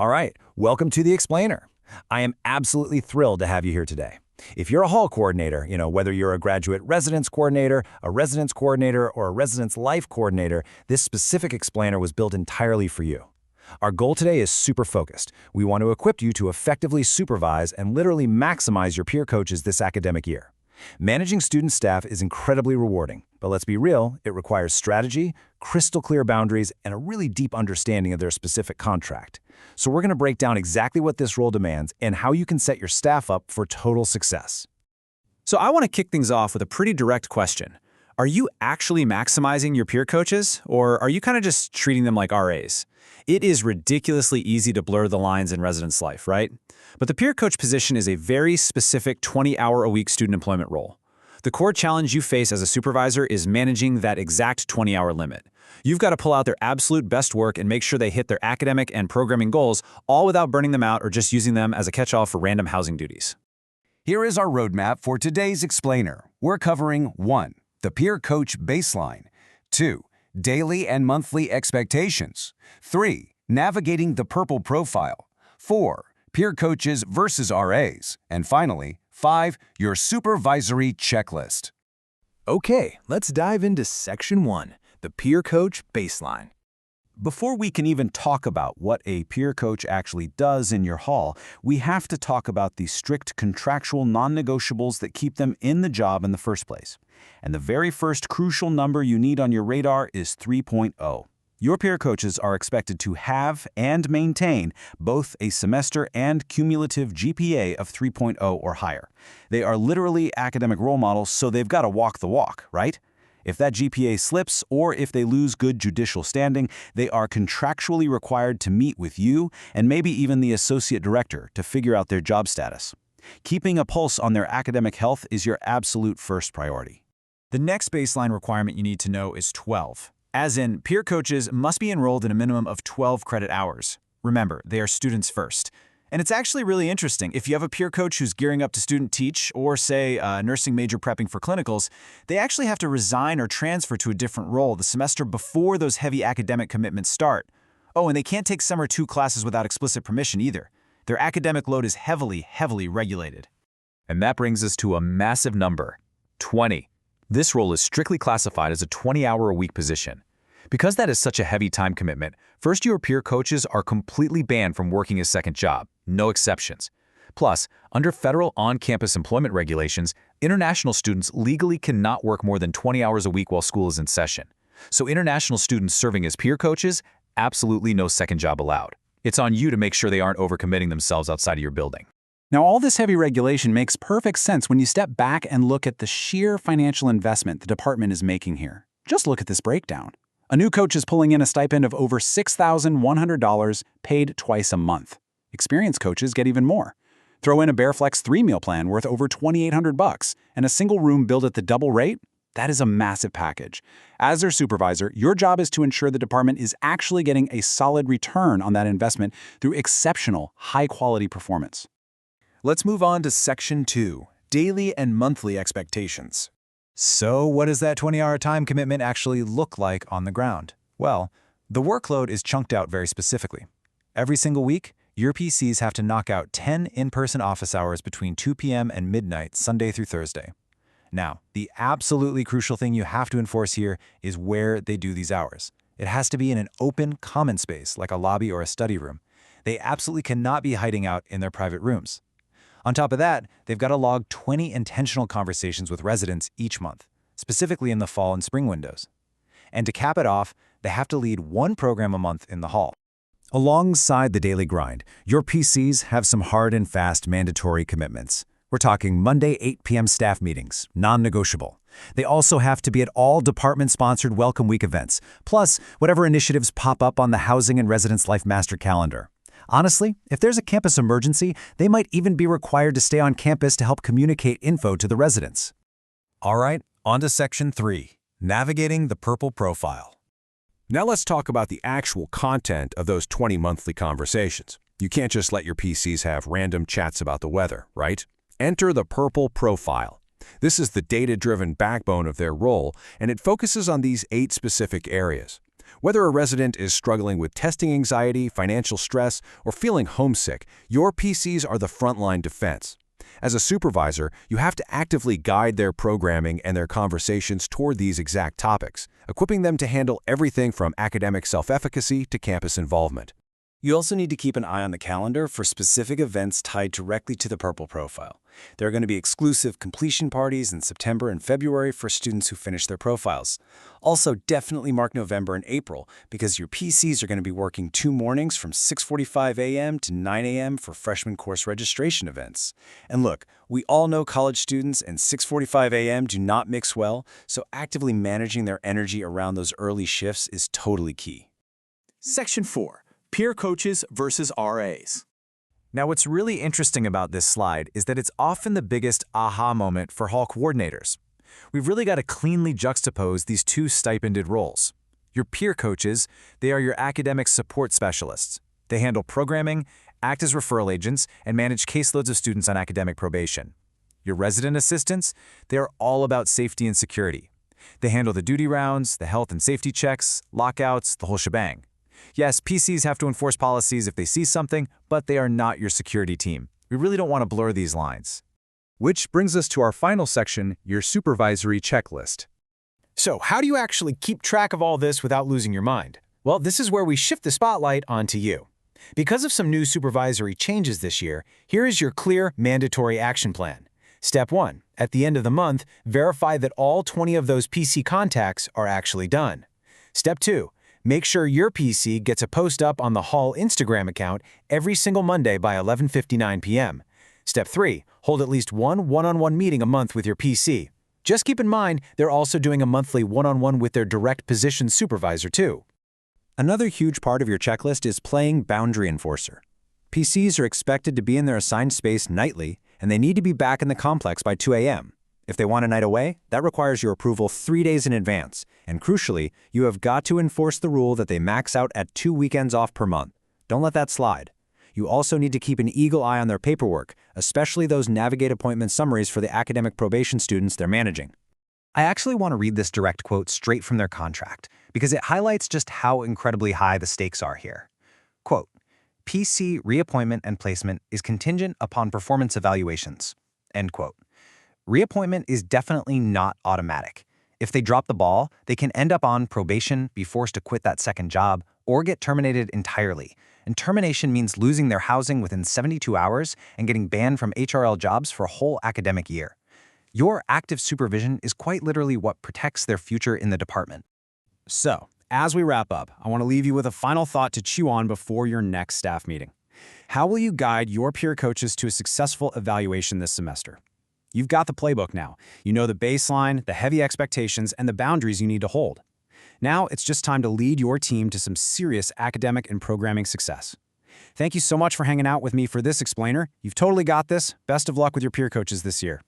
All right, welcome to The Explainer. I am absolutely thrilled to have you here today. If you're a hall coordinator, whether you're a graduate residence coordinator, a residence coordinator, or a residence life coordinator, this specific explainer was built entirely for you. Our goal today is super focused. We want to equip you to effectively supervise and literally maximize your peer coaches this academic year. Managing student staff is incredibly rewarding, but let's be real, it requires strategy, crystal clear boundaries, and a really deep understanding of their specific contract. So we're going to break down exactly what this role demands and how you can set your staff up for total success. So I want to kick things off with a pretty direct question. Are you actually maximizing your peer coaches, or are you kind of just treating them like RAs? It is ridiculously easy to blur the lines in residence life, right? But the peer coach position is a very specific 20-hour-a-week student employment role. The core challenge you face as a supervisor is managing that exact 20-hour limit. You've got to pull out their absolute best work and make sure they hit their academic and programming goals, all without burning them out or just using them as a catch-all for random housing duties. Here is our roadmap for today's explainer. We're covering 1. The peer coach baseline. 2. Daily and monthly expectations. 3. Navigating the purple profile. 4. Peer coaches versus RAs. And finally, 5. Your supervisory checklist. Okay, let's dive into Section 1, the peer coach baseline. Before we can even talk about what a peer coach actually does in your hall, we have to talk about the strict contractual non-negotiables that keep them in the job in the first place. And the very first crucial number you need on your radar is 3.0. Your peer coaches are expected to have and maintain both a semester and cumulative GPA of 3.0 or higher. They are literally academic role models, so they've got to walk the walk, right? If that GPA slips or if they lose good judicial standing, they are contractually required to meet with you and maybe even the associate director to figure out their job status. Keeping a pulse on their academic health is your absolute first priority. The next baseline requirement you need to know is 12. As in, peer coaches must be enrolled in a minimum of 12 credit hours. Remember, they are students first. And it's actually really interesting. If you have a peer coach who's gearing up to student teach or, say, a nursing major prepping for clinicals, they actually have to resign or transfer to a different role the semester before those heavy academic commitments start. Oh, and they can't take some or two classes without explicit permission either. Their academic load is heavily regulated. And that brings us to a massive number, 20. This role is strictly classified as a 20-hour-a-week position. Because that is such a heavy time commitment, first-year peer coaches are completely banned from working a second job, no exceptions. Plus, under federal on-campus employment regulations, international students legally cannot work more than 20 hours a week while school is in session. So international students serving as peer coaches, absolutely no second job allowed. It's on you to make sure they aren't overcommitting themselves outside of your building. Now, all this heavy regulation makes perfect sense when you step back and look at the sheer financial investment the department is making here. Just look at this breakdown. A new coach is pulling in a stipend of over $6,100 paid twice a month. Experienced coaches get even more. Throw in a BearFlex 3-meal plan worth over $2,800 and a single room billed at the double rate. That is a massive package. As their supervisor, your job is to ensure the department is actually getting a solid return on that investment through exceptional, high-quality performance. Let's move on to Section 2, daily and monthly expectations. So what does that 20-hour time commitment actually look like on the ground? Well, the workload is chunked out very specifically. Every single week, your PCs have to knock out 10 in-person office hours between 2 p.m. and midnight, Sunday through Thursday. Now, the absolutely crucial thing you have to enforce here is where they do these hours. It has to be in an open common space, like a lobby or a study room. They absolutely cannot be hiding out in their private rooms. On top of that, they've got to log 20 intentional conversations with residents each month, specifically in the fall and spring windows. And to cap it off, they have to lead one program a month in the hall. Alongside the daily grind, your PCs have some hard and fast mandatory commitments. We're talking Monday 8 p.m. staff meetings, non-negotiable. They also have to be at all department-sponsored Welcome Week events, plus whatever initiatives pop up on the Housing and Residence Life Master Calendar. Honestly, if there's a campus emergency, they might even be required to stay on campus to help communicate info to the residents. All right, on to Section 3, navigating the purple profile. Now let's talk about the actual content of those 20 monthly conversations. You can't just let your PCs have random chats about the weather, right? Enter the purple profile. This is the data-driven backbone of their role, and it focuses on these 8 specific areas. Whether a resident is struggling with testing anxiety, financial stress, or feeling homesick, your PCs are the frontline defense. As a supervisor, you have to actively guide their programming and their conversations toward these exact topics, equipping them to handle everything from academic self-efficacy to campus involvement. You also need to keep an eye on the calendar for specific events tied directly to the Purple profile. There are going to be exclusive completion parties in September and February for students who finish their profiles. Also, definitely mark November and April because your PCs are going to be working 2 mornings from 6:45 a.m. to 9 a.m. for freshman course registration events. And look, we all know college students and 6:45 a.m. do not mix well, so actively managing their energy around those early shifts is totally key. Section 4. Peer coaches versus RAs. Now, what's really interesting about this slide is that it's often the biggest aha moment for hall coordinators. We've really got to cleanly juxtapose these two stipended roles. Your peer coaches, they are your academic support specialists. They handle programming, act as referral agents, and manage caseloads of students on academic probation. Your resident assistants, they are all about safety and security. They handle the duty rounds, the health and safety checks, lockouts, the whole shebang. Yes, PCs have to enforce policies if they see something, but they are not your security team. We really don't want to blur these lines. Which brings us to our final section, your supervisory checklist. So, how do you actually keep track of all this without losing your mind? Well, this is where we shift the spotlight onto you. Because of some new supervisory changes this year, here is your clear, mandatory action plan. Step 1. At the end of the month, verify that all 20 of those PC contacts are actually done. Step 2. Make sure your PC gets a post up on the Hall Instagram account every single Monday by 11:59 p.m. Step 3. Hold at least one one-on-one meeting a month with your PC. Just keep in mind, they're also doing a monthly one-on-one with their direct position supervisor too. Another huge part of your checklist is playing boundary enforcer. PCs are expected to be in their assigned space nightly, and they need to be back in the complex by 2 a.m. If they want a night away, that requires your approval 3 days in advance, and crucially, you have got to enforce the rule that they max out at 2 weekends off per month. Don't let that slide. You also need to keep an eagle eye on their paperwork, especially those navigate appointment summaries for the academic probation students they're managing. I actually want to read this direct quote straight from their contract, because it highlights just how incredibly high the stakes are here. Quote, PC reappointment and placement is contingent upon performance evaluations. End quote. Reappointment is definitely not automatic. If they drop the ball, they can end up on probation, be forced to quit that second job, or get terminated entirely. And termination means losing their housing within 72 hours and getting banned from HRL jobs for a whole academic year. Your active supervision is quite literally what protects their future in the department. So, as we wrap up, I want to leave you with a final thought to chew on before your next staff meeting. How will you guide your peer coaches to a successful evaluation this semester? You've got the playbook now. You know the baseline, the heavy expectations, and the boundaries you need to hold. Now it's just time to lead your team to some serious academic and programming success. Thank you so much for hanging out with me for this explainer. You've totally got this. Best of luck with your peer coaches this year.